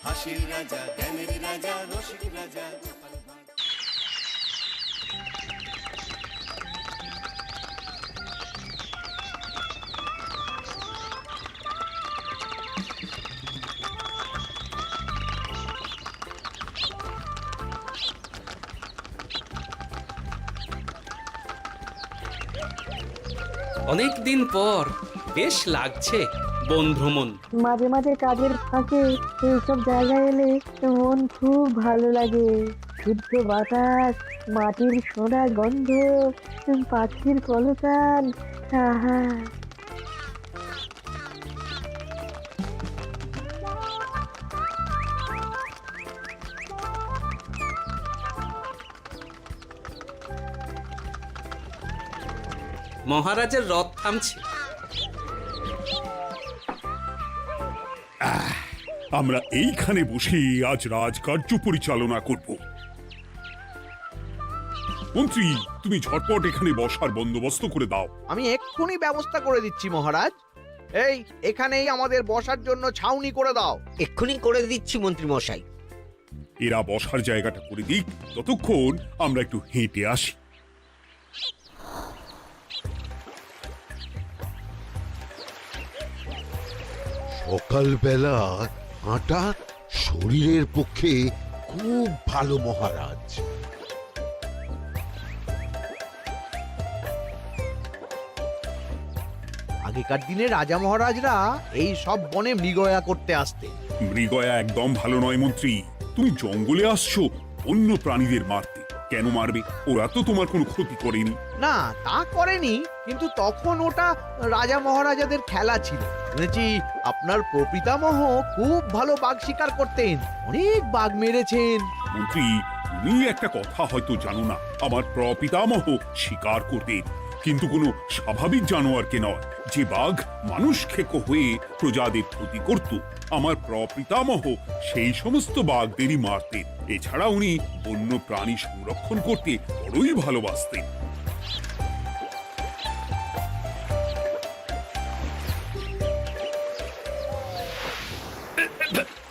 হাসির রাজা, জ্ঞানের রাজা, রসিক রাজা। অনেক দিন পর বেশ লাগছে বন ভ্রমণ। মাঝে মাঝে কাজের ফাঁকে এইসব জায়গায় এলে মন খুব ভালো লাগে। শুদ্ধ বাতাস, মাটির সোনা গন্ধ, পাখির কলতান, আহা। মহারাজের রথ থামছে। আমরা এইখানে বসে আজ রাজকার্য পরিচালনা করব। মন্ত্রী, তুমি ঝটপট এখানে বসার বন্দোবস্ত করে দাও। আমি এক্ষুনি ব্যবস্থা করে দিচ্ছি মহারাজ। এই এখানেই আমাদের বসার জন্য ছাউনি করে দাও। এক্ষুনি করে দিচ্ছি মন্ত্রী মশাই। এরা বসার জায়গাটা করে দিক, ততক্ষণ আমরা একটু হেঁটে আসি। সকালবেলা হাঁটা শরীরের পক্ষে খুব ভালো মহারাজ। আগেকার দিনে রাজা মহারাজরা এই সব বনে মৃগয়া করতে আসতেন। মৃগয়া একদম ভালো নয় মন্ত্রী। তুমি জঙ্গলে আসছো অন্য প্রাণীদের মারতে। কেন মারবে? ওরা তো তোমার কোনো ক্ষতি করেনি। না, তা করেনি, কিন্তু তখন ওটা রাজা মহারাজাদের খেলা ছিল। শুনেছি আপনার প্রপিতামহ খুব ভালো বাঘ শিকার করতেন, অনেক বাঘ মেরেছেন। মন্ত্রী, তুমি একটা কথা হয়তো জানো না। আমার প্রপিতামহ শিকার করতেন, কিন্তু কোনো স্বাভাবিক জানোয়ারকে নয়। যে বাঘ মানুষ খেকো হয়ে প্রজাদের ক্ষতি করত, আমার প্রপিতামহ সেই সমস্ত বাঘদেরই মারতেন। এছাড়া উনি বন্য প্রাণী সংরক্ষণ করতে বড়ই ভালোবাসতেন।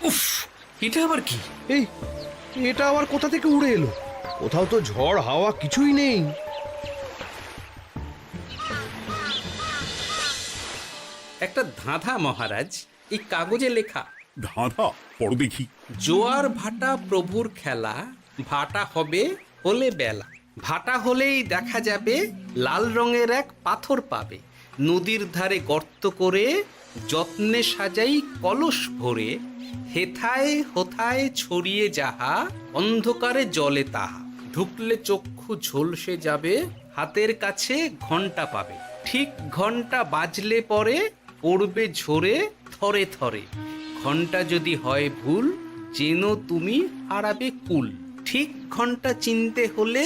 উফ, এটা আবার কি? এই এটা আবার কোথা থেকে উড়ে এলো? কোথাও তো ঝড় হাওয়া কিছুই নেই। একটা ধাঁধা মহারাজ, এই কাগজে লেখা। ধাঁধা? পড়ো দেখি। জোয়ার ভাটা প্রভুর খেলা, ভাটা হবে হলে বেলা। ভাটা হলেই দেখা যাবে লাল রঙের এক পাথর পাবে। নদীর ধারে গর্ত করে যত্নে সাজাই কলস ভরে। হেথায় হোথায় ছড়িয়ে যাহা, অন্ধকারে জলে তাহা। ঢুকলে চক্ষু ঝলসে যাবে, হাতের কাছে ঘন্টা পাবে। ঠিক ঘন্টা বাজলে পরে পড়বে ঝরে থরে থরে। ঘন্টা যদি হয় ভুল, যেন তুমি হারাবে কুল। ঠিক ঘন্টা চিনতে হলে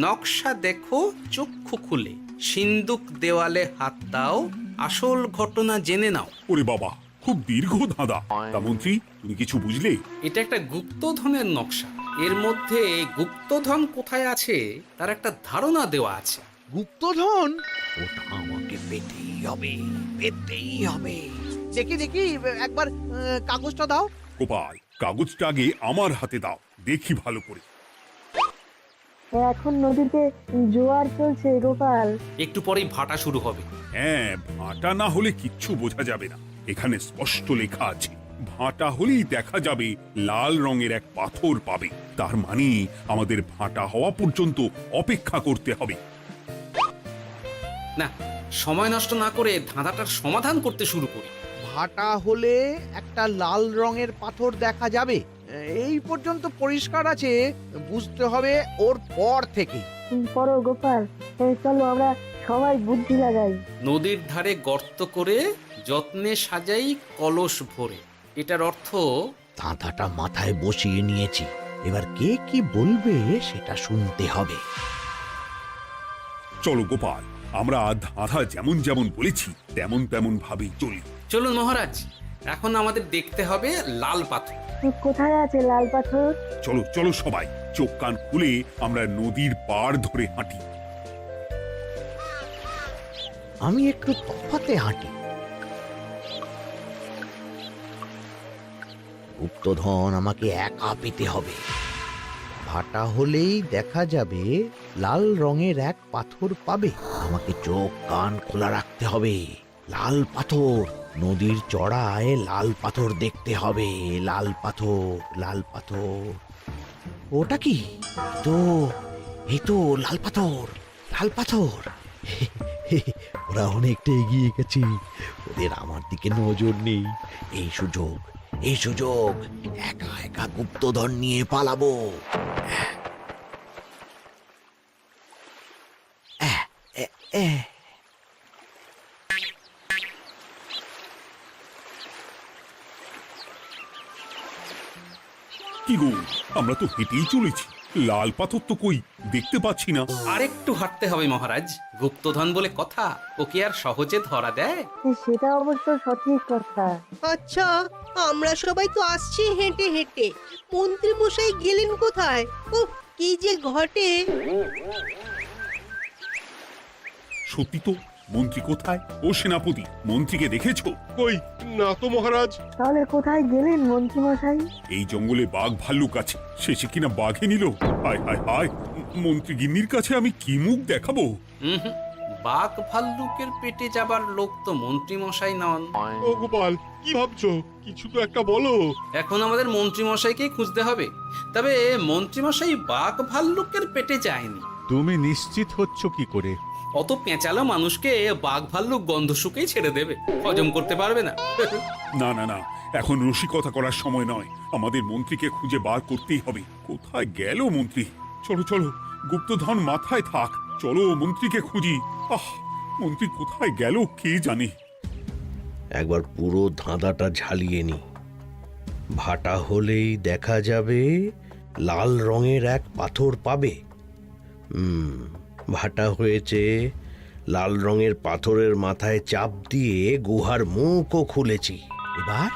নকশা দেখো চক্ষু খুলে। সিন্দুক দেওয়ালে হাত দাও, আসল ঘটনা জেনে নাও। ওরে বাবা, খুব দীর্ঘ ধাঁধা। তা মন্ত্রী, তুমি কিছু বুঝলে? এটা একটা গুপ্তধনের নকশা। এর মধ্যে গুপ্তধন কোথায় আছে তার একটা ধারণা দেওয়া আছে। গুপ্তধন? ওটা আমাকে পেতেই হবে, পেতেই হবে। দেখি দেখি, একবার কাগজটা দাও। গোপাল, কাগজটা আগে আমার হাতে দাও, দেখি ভালো করে। এখন নদীতে জোয়ার চলছে গোপাল। একটু পরেই ভাটা শুরু হবে। হ্যাঁ, ভাটা না হলে কিচ্ছু বোঝা যাবে না। এখানে স্পষ্ট লেখা আছে, ভাটা হলেই দেখা যাবে লাল রঙের এক পাথর পাবে। তার মানে আমাদের ভাটা হওয়া পর্যন্ত অপেক্ষা করতে হবে। না, সময় নষ্ট না করে ধাঁধাটার সমাধান করতে শুরু করি। ভাটা হলে একটা লাল রঙের পাথর দেখা যাবে, এই পর্যন্ত পরিষ্কার আছে। বুঝতে হবে ওর পর থেকে। পড়ো গোপাল, চলো আমরা সবাই বুদ্ধি লাগাই। নদীর ধারে গর্ত করে যত্নে সাজাই কলস ভরে। এটার অর্থ, ধাঁধাটা মাথায় বসিয়ে নিয়েছি, এবার কে কি বলবে সেটা শুনতে হবে। চলো গোপাল, আমরা ধাঁধা যেমন যেমন বলেছি তেমন তেমন ভাবেই চলি। চলুন মহারাজ, এখন আমাদের দেখতে হবে লাল পাথর। কোথায় আছে লাল পাথর? চলো চলো সবাই, চোখ কান খুলে আমরা নদীর পাড় ধরে হাঁটি। আমি একটু তফাতে হাঁটি। গুপ্তধন আমাকে একা পেতে হবে। ভাটা হলেই দেখা যাবে লাল রঙের এক পাথর পাবে। আমাকে চোখ কান খোলা রাখতে হবে। লাল পাথর, নদীর চড়ায় লাল পাথর দেখতে হবে। লাল পাথর, লাল পাথর। ওটা কি? তো এই তো লাল পাথর, লাল পাথর। ওরা অনেকটা এগিয়ে গেছে, ওদের আমার দিকে নজর নেই। এই সুযোগ, এই সুযোগ, একা একা গুপ্তধন নিয়ে পালাবো। কি গো, আমরা তো হেঁটেই চলেছি, লাল পাথর তো কই দেখতে পাচ্ছি না। আরেকটু হাঁটতে হবে মহারাজ, গুপ্তধন বলে কথা, ওকে আর সহজে ধরা দেয়? সেটা অবশ্য সঠিক কথা। আচ্ছা, আমরা সবাই তো আসছি হেঁটে হেঁটে, মন্ত্রী মশাই গেলেন কোথায়? ও কি যে ঘটে! সত্যি তো, মন্ত্রী কোথায়? ও সেনাপতি, মন্ত্রীকে দেখেছো? কই না তো মহারাজ। তাহলে কোথায় গেলেন মন্ত্রী মশাই? এই জঙ্গলে বাঘ ভাল্লুক আছে, শেষে কিনা বাঘে নিল। হায় হায় হায়, মন্ত্রী গিন্নির কাছে আমি কি মুখ দেখাবো? হুম, বাঘ ভাল্লুকের পেটে যাবার লোক তো মন্ত্রী মশাই নন। ও গোপাল, কি ভাবছো? কিছু তো একটা বলো। এখন আমাদের মন্ত্রী মশাইকেই খুঁজতে হবে। তবে মন্ত্রী মশাই বাঘ ভাল্লুকের পেটে যায়নি। তুমি নিশ্চিত হচ্ছ কি করে? অত পেঁচালো মানুষকে বাঘ ভাল্লুক গন্ধ শুকেই ছেড়ে দেবে, হজম করতে পারবে না। না না না, এখন রসিকতা করার সময় নয়, আমাদের মন্ত্রীকে খুঁজে বার করতেই হবে। কোথায় গেল মন্ত্রী? চলো চলো, গুপ্তধন মাথায় থাক, চলো মন্ত্রীকে খুঁজি। আহ, মন্ত্রী কোথায় গেল কে জানে। একবার পুরো ধাঁধাটা ঝালিয়ে নি। ভাটা হলেই দেখা যাবে লাল রঙের এক পাথর পাবে। ভাটা হয়েছে, লাল রঙের পাথরের মাথায় চাপ দিয়ে গুহার মুখও খুলেছি। এবার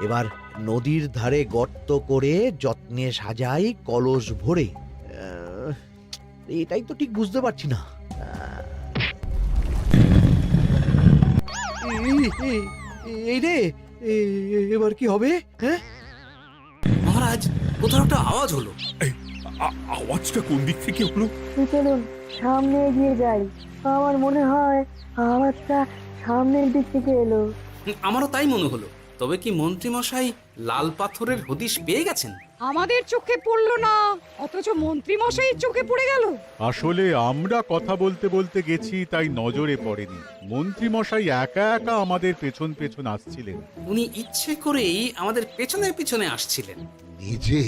এবার নদীর ধারে গর্ত করে যত্নে সাজাই কলস ভরে। এটাই তো ঠিক বুঝতে পারছি না। এই রে, এবার কি হবে? হ্যাঁ মহারাজ, কোথাও একটা আওয়াজ হলো। আওয়াজটা কোন দিক থেকে হলো? চলুন সামনে এগিয়ে যাই। আমার মনে হয় আওয়াজটা সামনের দিক থেকে এলো। আমারও তাই মনে হলো। তবে কি মন্ত্রী মশাই লাল পাথরের হদিশ পেয়ে গেছেন? আমাদের চোখে পড়লো না, অথচ মন্ত্রী মশাইয়ের চোখে পড়ে গেল। আসলে আমরা কথা বলতে বলতে গেছি, তাই নজরে পড়েনি। মন্ত্রী মশাই একা একা আমাদের পেছন পেছন আসছিলেন। উনি ইচ্ছে করেই আমাদের পেছনে পেছনে আসছিলেন। নিজে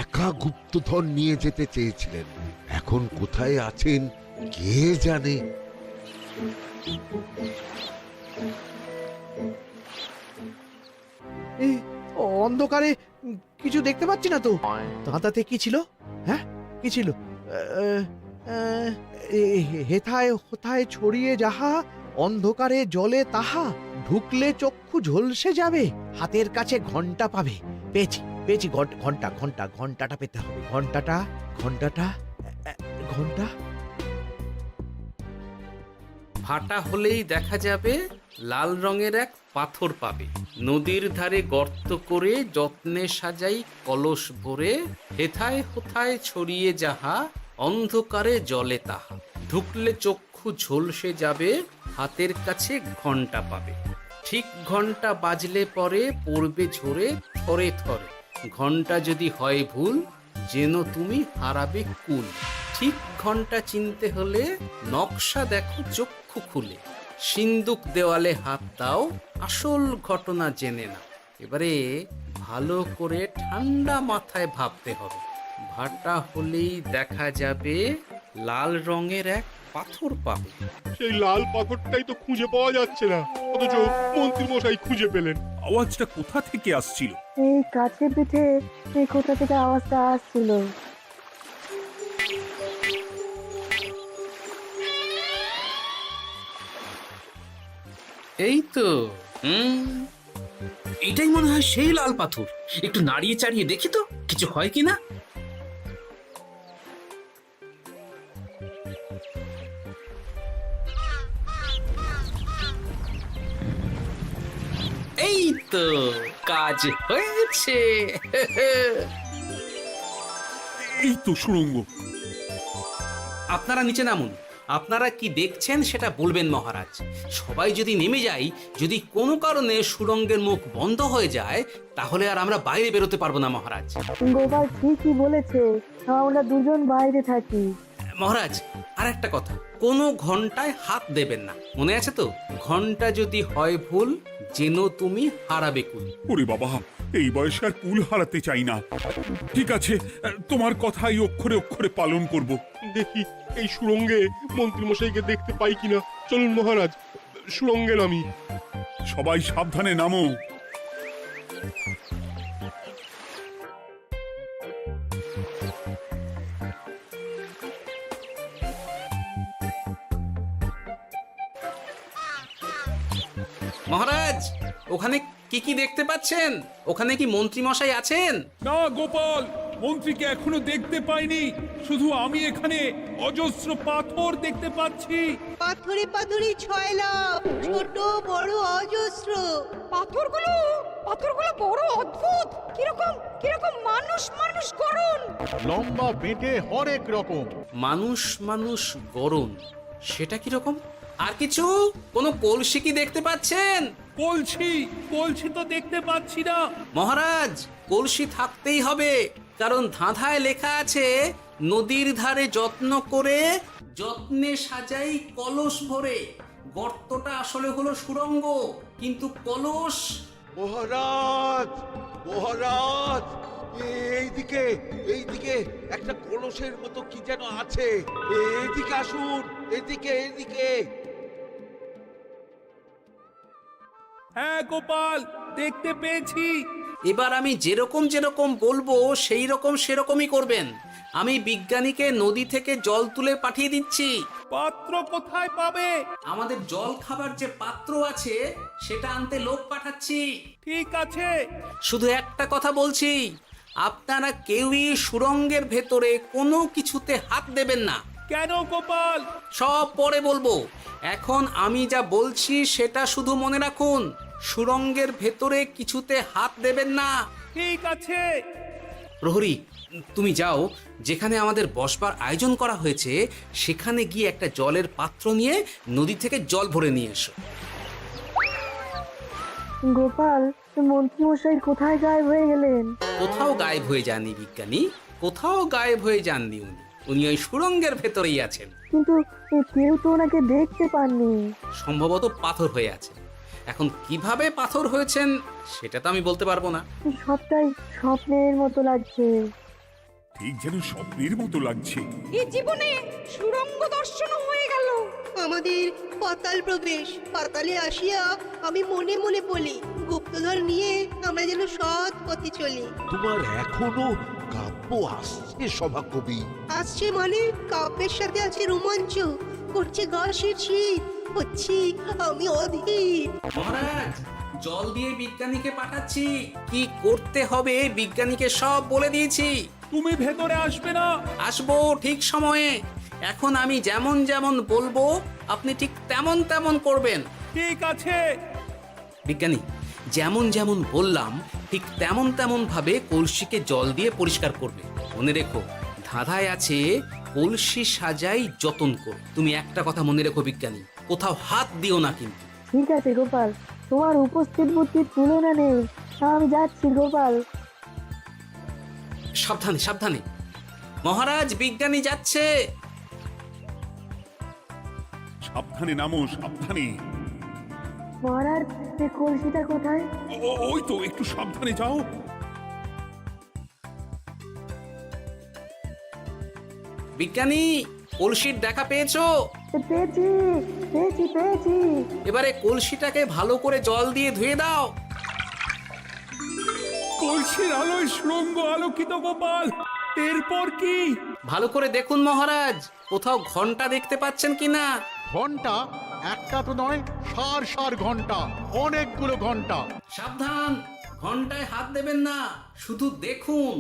একা গুপ্তধন নিয়ে যেতে চেয়েছিলেন, এখন কোথায় আছেন কে জানে। এই অন্ধকারে কিছু দেখতে পাচ্ছি না তো। দাঁতাতে কি ছিল? হ্যাঁ, কি ছিল? হেথায় হোথায় ছড়িয়ে যাহা, অন্ধকারে জলে তাহা, ঢুকলে চক্ষু ঝলসে যাবে, হাতের কাছে ঘন্টা পাবে। পেয়েছি পেয়েছি, ঘন্টা ঘন্টা ঘন্টাটা পেতে হবে। ঘন্টাটা ঘন্টাটা ঘন্টা। ভাটা হলেই দেখা যাবে লাল রঙের এক পাথর পাবে। নদীর ধারে গর্ত করে যত্নে সাজাই কলস ভরে, হেথায় হোথায় ছড়িয়ে যাহা, অন্ধকারে জলে তাহা, ঢুকলে চক্ষু ঝলসে যাবে, হাতের কাছে ঘন্টা পাবে। ঠিক ঘন্টা বাজলে পরে পড়বে ঝরে থরে থরে, ঘন্টা যদি হয় ভুল যেন তুমি হারাবে কুল। ঠিক ঘন্টা চিনতে হলে নকশা দেখো চক্ষু খুলে, সিন্দুক দেওয়ালে হাত দাও, আসল ঘটনা জেনে না। এবারে ভালো করে ঠান্ডা মাথায় ভাবতে হবে। ভাটা হলেই দেখা যাবে লাল রঙের এক পাথর পাবে। সেই লাল পাথরটাই তো খুঁজে পাওয়া যাচ্ছে না, অথচ মন্ত্রী মশাই খুঁজে পেলেন। আওয়াজটা কোথা থেকে আসছিল? এই কাছে পিঠে এই কোথা থেকে আওয়াজটা আসছিল। এই তো, এটাই মনে হয় সেই লাল পাথর। একটু নাড়িয়ে চাড়িয়ে দেখি তো কিছু হয় কিনা। এই এই তো কাজ হয়েছে। এই তো সুড়ঙ্গ। আপনারা নিচে নামুন। আপনারা কি দেখছেন সেটা বলবেন মহারাজ। সবাই যদি নেমে যাই, যদি কোনো কারণে সুড়ঙ্গের মুখ বন্ধ হয়ে যায়, তাহলে আর আমরা বাইরে বেরোতে পারবো না মহারাজ। গোপাল ঠিকই বলেছে, আমরা দুজন বাইরে থাকি। মহারাজ, আর একটা কথা, কোনো ঘন্টায় হাত দেবেন না, মনে আছে তো? ঘন্টা যদি হয় ভুল, যেন তুমি হারাবে কুল। ওরে বাবা, এই বয়সে আর কুল হারাতে চাই না। ঠিক আছে, তোমার কথাই অক্ষরে অক্ষরে পালন করব। দেখি এই সুরঙ্গে মন্ত্রী মশাইকে দেখতে পাই কিনা। চলুন মহারাজ, সুরঙ্গে নামি। সবাই সাবধানে নামো। মহারাজ, ওখানে কি কি দেখতে পাচ্ছেন? ওখানে কি মন্ত্রী মশাই আছেন? না গোপাল, মন্ত্রীকে এখনো দেখতে পাইনি। শুধু আমি এখানে অজস্র পাথর দেখতে পাচ্ছি। পাথরে পাথরে ছয় লাভ, ছোট বড় অজস্র। পাথরগুলো বড় অদ্ভুত, কিরকম কিরকম মানুষ মানুষ গড়ন। লম্বা বেঁটে হরেক রকম। মানুষ মানুষ গরম, সেটা কি রকম? আর কিছু? কোনো কলসি কি দেখতে পাচ্ছেন? কলসি তো দেখতে পাচ্ছি না। মহারাজ, কলসি থাকতেই হবে, কারণ ধাঁধায় লেখা আছে, নদীর ধারে যত্ন করে যত্নে সাজাই কলস ভরে। গর্তটা আসলে হলো সুড়ঙ্গ, কিন্তু কলস। মহারাজ, মহারাজ, এইদিকে এইদিকে একটা কলসের মতো কি যেন আছে। এইদিকে আসুন, এদিকে এদিকে। হ্যাঁ গোপাল, দেখতে পেয়েছি। এবার আমি যেরকম যেরকম বলবো সেই রকম সেরকমই করবেন। আমি বিজ্ঞানীকে নদী থেকে জল তুলে পাঠিয়ে দিচ্ছি। পাত্র কোথায় পাবে? আমাদের জল খাবার যে পাত্র আছে সেটা আনতে লোক পাঠাচ্ছি। ঠিক আছে। শুধু একটা কথা বলছি, আপনারা কেউই সুড়ঙ্গের ভেতরে কোনো কিছুতে হাত দেবেন না। কেন গোপাল? সব পরে বলবো, এখন আমি যা বলছি সেটা শুধু মনে রাখুন। সুড়ঙ্গের ভেতরে কিছুতে হাত দেবেন না। ঠিক আছে। প্রহরী, তুমি যাও, যেখানে আমাদের বসবার আয়োজন করা হয়েছে সেখানে গিয়ে একটা জলের পাত্র নিয়ে নদী থেকে জল ভরে নিয়ে এসো। গোপাল, মন্ত্রী মশাই কোথায় গায়েব হয়ে গেলেন? কোথাও গায়েব হয়ে যাননি বিজ্ঞানী, কোথাও গায়েব হয়ে যাননি উনি। উনি ওই সুড়ঙ্গের ভেতরেই আছেন। কিন্তু কেউ তো ওনাকে দেখতে পাননি। সম্ভবত পাথর হয়ে আছে। এখন কিভাবে পাথর হয়েছেন সেটা তো আমি বলতে পারবো না। সবটাই স্বপ্নের মতো লাগছে। ঠিক যেন স্বপ্নের মতো লাগছে। এই জীবনে সুরঙ্গ দর্শন হয়ে গেল। আমাদের পাতাল প্রবেশ। পাতালে আসিয়া আমি মনে মনে বলি, গুপ্তধন নিয়ে আমরা যেন সৎ পথে চলি। তোমার এখনো কাব্য আসছে সভাকবি? আসছে মানে কাব্যের সাথে আছে রোমাঞ্চ, করছে গা শীত, হচ্ছি আমি অধীর। মহারাজ, জল দিয়ে বিজ্ঞানীকে পাঠাচ্ছি। কি করতে হবে বিজ্ঞানীকে সব বলে দিয়েছি। তুমি ভেতরে আসবে না? আসবো ঠিক সময়ে। এখন আমি যেমন যেমন বলবো আপনি ঠিক তেমন তেমন করবেন। ঠিক আছে। বিজ্ঞানী, যেমন যেমন বললাম ঠিক তেমন তেমন ভাবে কলসিকে জল দিয়ে পরিষ্কার করবে। মনে রেখো, ধাঁধায় আছে কলসি সাজাই যতন কর। তুমি একটা কথা মনে রেখো বিজ্ঞানী, কোথাও হাত দিও না কিন্তু। ঠিক আছে গোপাল, তোমার উপস্থিত বুদ্ধির তুলনা নেই। আমি যাচ্ছি গোপাল। সাবধানে সাবধানে। মহারাজ, বিজ্ঞানী যাচ্ছে। সাবধানে নামো, সাবধানে। মহারাজ, এই কলসিটা কোথায়? ওই তো, একটু সাবধানে যাও। বিজ্ঞানী, কলসির দেখা পেয়েছো? পেয়েছি পেয়েছি পেয়েছি। এবারে কলসিটাকে ভালো করে জল দিয়ে ধুয়ে দাও। কলসির আলোয় সুড়ঙ্গ আলোকিত গোপাল। এরপর কি? ভালো করে দেখুন মহারাজ, কোথাও ঘন্টা দেখতে পাচ্ছেন কিনা? ঘন্টা একটা তো নয়, সার সার ঘন্টা, অনেকগুলো ঘন্টা। সাবধান, ঘন্টায় হাত দেবেন না, শুধু দেখুন।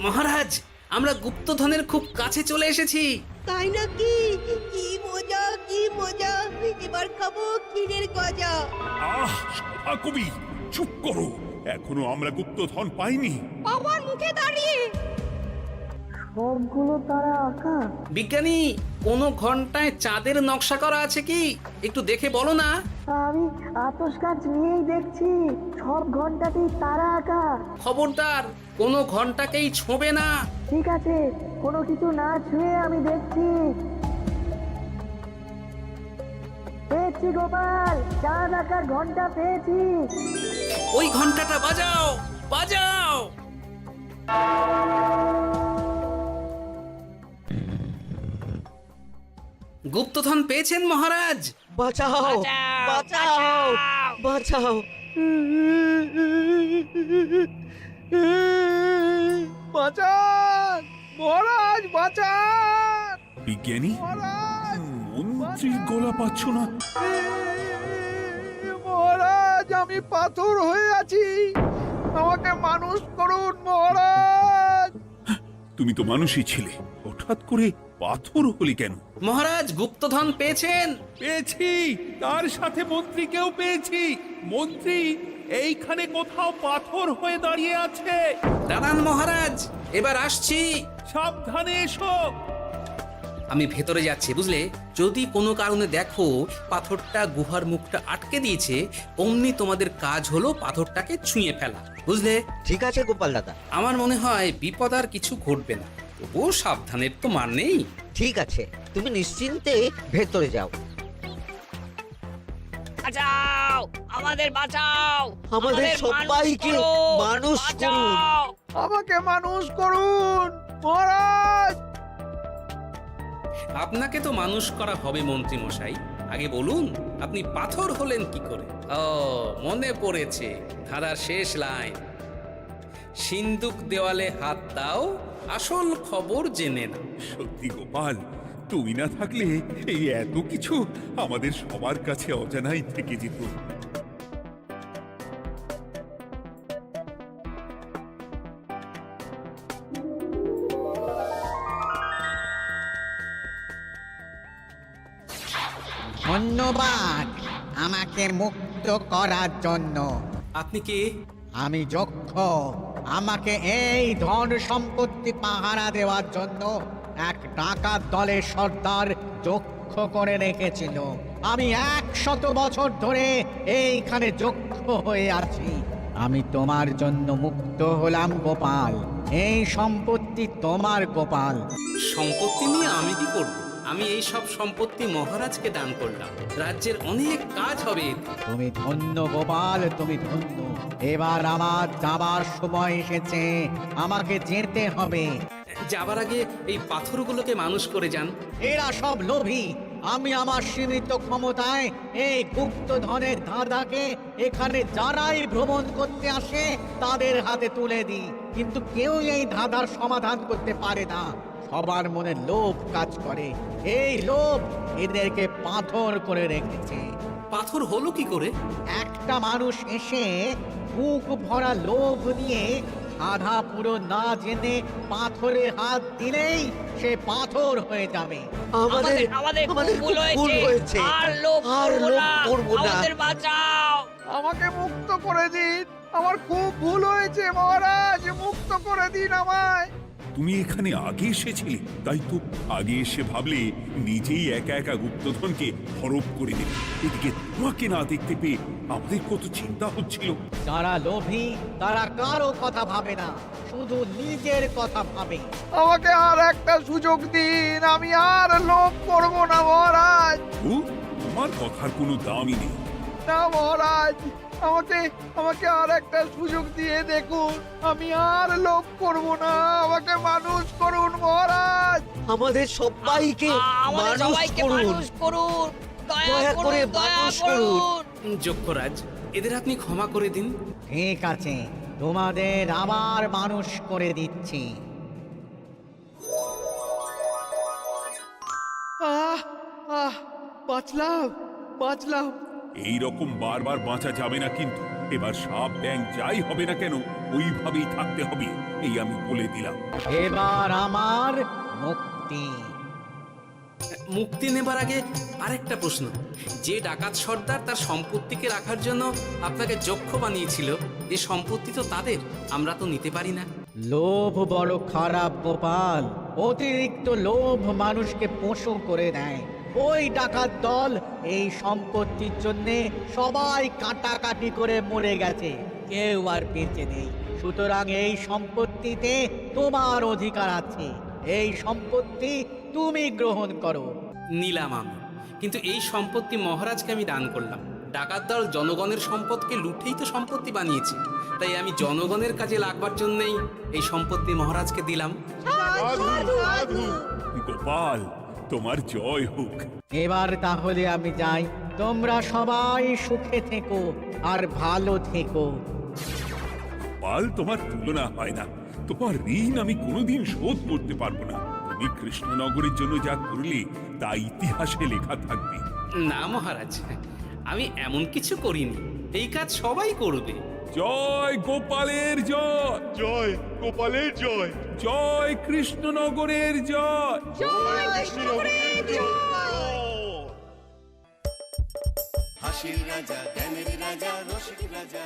মহারাজ, আমরা গুপ্তধনের খুব কাছে চলে এসেছি। তাই নাকি? কি মজা কি মজা, এবার খাবো ক্ষীরের গজা। আহ সভা কবি, চুপ করো। এখনো আমরা গুপ্তধন পাইনি। বাবার মুখে দাঁড়িয়ে সবগুলো তারা আঁকা। বিজ্ঞানী, কোনো ঘন্টায় চাঁদের নকশা করা আছে কি? একটু দেখে বলো না। আমি আতস কাজ নিয়েই দেখছি, সব ঘন্টাতেই তারা আঁকা। খবরদার, কোনো ঘন্টাকেই ছোঁবে না। ঠিক আছে, কোনো কিছু না ছুঁয়ে আমি দেখছি। পেয়েছি গোপাল, চাঁদ আঁকার ঘন্টা পেয়েছি। ওই ঘন্টাটা বাজাও, বাজাও। গুপ্তধন পেয়েছেন মহারাজ? বাঁচাও, বাঁচাও, বাঁচাও। বাঁচান মহারাজ, বাঁচান বিজ্ঞানী, মহারাজ, মন্ত্রীর গলা পাচ্ছ না? মহারাজ, আমি পাথর হয়ে আছি, আমাকে মানুষ করুন মহারাজ। তুমি তো মানুষই ছিলে, হঠাৎ করে পাথর হলি কেন? মহারাজ, গুপ্তধন পেয়েছেন? পেয়েছি, তার সাথে মন্ত্রীকেও পেয়েছি। মন্ত্রী এইখানে কোথাও পাথর হয়ে দাঁড়িয়ে আছে। দাঁড়ান মহারাজ, এবার আসছি। সাবধানে এসো। আমি ভেতরে যাচ্ছি, বুঝলে? যদি কোনো কারণে দেখো পাথরটা গুহার মুখটা আটকে দিয়েছে, অমনি তোমাদের কাজ হলো পাথরটাকে ছুঁয়ে ফেলা, বুঝলে? ঠিক আছে গোপাল দাদা। আমার মনে হয় বিপদ আর কিছু ঘটবে না, তবুও সাবধানের তো মান নেই। ঠিক আছে, তুমি নিশ্চিন্তে ভেতরে যাও। বাঁচাও, আমাদের বাঁচাও, আমাদের সবাইকে মানুষ করুন। আমাকে মানুষ করুন মহারাজ। আপনাকে তো মানুষ করা হবে মন্ত্রী মশাই। আগে বলুন, আপনি পাথর হলেন কি করে? ও, মনে পড়েছে, ধারার শেষ লাইন, সিন্দুক দেওয়ালে হাত দাও, আসল খবর জেনে না। সত্যি গোপাল, তুমি না থাকলে এই এত কিছু আমাদের সবার কাছে অজানাই থেকে যেত। ধন্যবাদ আমাকে মুক্ত করার জন্য। আপনি কে? আমি যক্ষ। আমাকে এই ধন সম্পত্তি পাহারা দেওয়ার জন্য এক ডাকাত দলের সর্দার যক্ষ করে রেখেছিল। আমি 100 বছর ধরে এইখানে যক্ষ হয়ে আছি। আমি তোমার জন্য মুক্ত হলাম গোপাল। এই সম্পত্তি তোমার গোপাল। সম্পত্তি নিয়ে আমি কি করব? আমি এই সব সম্পত্তি মহারাজকে দান করলাম, রাজ্যের অনেক কাজ হবে। তুমি ধন্য গোপাল, তুমি ধন্য। এবার আমার যাবার সময় এসেছে, আমাকে যেতে হবে। যাবার আগে এই পাথরগুলোকে মানুষ করে যান। এরা সব লোভী। আমি আমার সীমিত ক্ষমতায় এই গুপ্তধনের ধাঁধাকে এখানে যারাই ভ্রমণ করতে আসে তাদের হাতে তুলে দিই, কিন্তু কেউ এই ধাঁধার সমাধান করতে পারে না। সবার মনে লোভ কাজ করে, এই লোভ এদেরকে পাথর করে রেখেছে। পাথর হলো কি করে? একটা মানুষ এসে বুক ভরা লোভ নিয়ে আধা পুরো না জেনে পাথরে হাত দিলেই সে পাথর হয়ে যাবে। আমাদের ভুল হয়েছে, আর লোভ করবো না, আমাদের বাঁচাও। আমাকে মুক্ত করে দিন, আমার খুব ভুল হয়েছে মহারাজ, মুক্ত করে দিন আমায়। তুমি এখানে আগে এসেছিলে, তাই তো আগে এসে ভাবলে নিজেই একা একা গুপ্তধনকে হরপ করে দেবে। এদিকে তোমাকে না দেখতে পেয়ে আমাদের কত চিন্তা হচ্ছিল। যারা লোভী তারা কারো কথা ভাবে না, শুধু নিজের কথা ভাবে। আমাকে আর একটা সুযোগ দিন, আমি আর লোভ করব না মহারাজ। ও, তোমার কথার কোনো দামই নেই। না মহারাজ, আমাকে আর একটা সুযোগ দিয়ে দেখুন, আমি আর লোভ করব না, আমাকে মানুষ করুন মহারাজ। আমাদের সবাইকে মানুষ করুন, দয়া করে মানুষ করুন। যক্ষরাজ, এদের আপনি ক্ষমা করে দিন। ঠিক আছে, তোমাদের আবার মানুষ করে দিচ্ছি। বাঁচলাম। এই রকম বারবার বাঁচা যাবে না কিন্তু। এবার সাপ ব্যাং যাই হবে না কেন, ওইভাবেই থাকতে হবে, এই আমি বলে দিলাম। এবার আমার মুক্তি। মুক্তি নেবার আগে আরেকটা প্রশ্ন, যে ডাকাত সর্দার তার সম্পত্তিকে রাখার জন্য আপনাকে যক্ষ বানিয়েছিল, এই সম্পত্তি তো তাদের, আমরা তো নিতে পারি না। লোভ বড় খারাপ গোপাল, অতিরিক্ত লোভ মানুষকে পশু করে দেয়। ওই ডাকাত দল এই সম্পত্তির জন্য সবাই কাটাকাটি করে মরে গেছে, কেউ আর বেঁচে নেই। সুতরাং এই সম্পত্তিতে তোমার অধিকার আছে, এই সম্পত্তি তুমি গ্রহণ করো। নিলাম আমি, কিন্তু এই সম্পত্তি মহারাজকে আমি দান করলাম। ডাকাত দল জনগণের সম্পদকে লুঠেই তো সম্পত্তি বানিয়েছে, তাই আমি জনগণের কাজে লাগবার জন্যই এই সম্পত্তি মহারাজকে দিলাম। গোপাল, তোমার জয় হোক। এবার তাহলে আমি যাই, তোমরা সবাই সুখে থেকো আর ভালো থেকো। গোপাল, তোমার তুলনা হয় না। তোমার ঋণ আমি কোনোদিন শোধ করতে পারবো না। তুমি কৃষ্ণনগরের জন্য যা করলে তা ইতিহাসে লেখা থাকবে। না মহারাজ, আমি এমন কিছু করিনি, এই কাজ সবাই করবে। জয় গোপালের জয়, জয় গোপালের জয়, জয় কৃষ্ণনগরের জয়। হাসির রাজা জ্ঞানের রাজা রসিক রাজা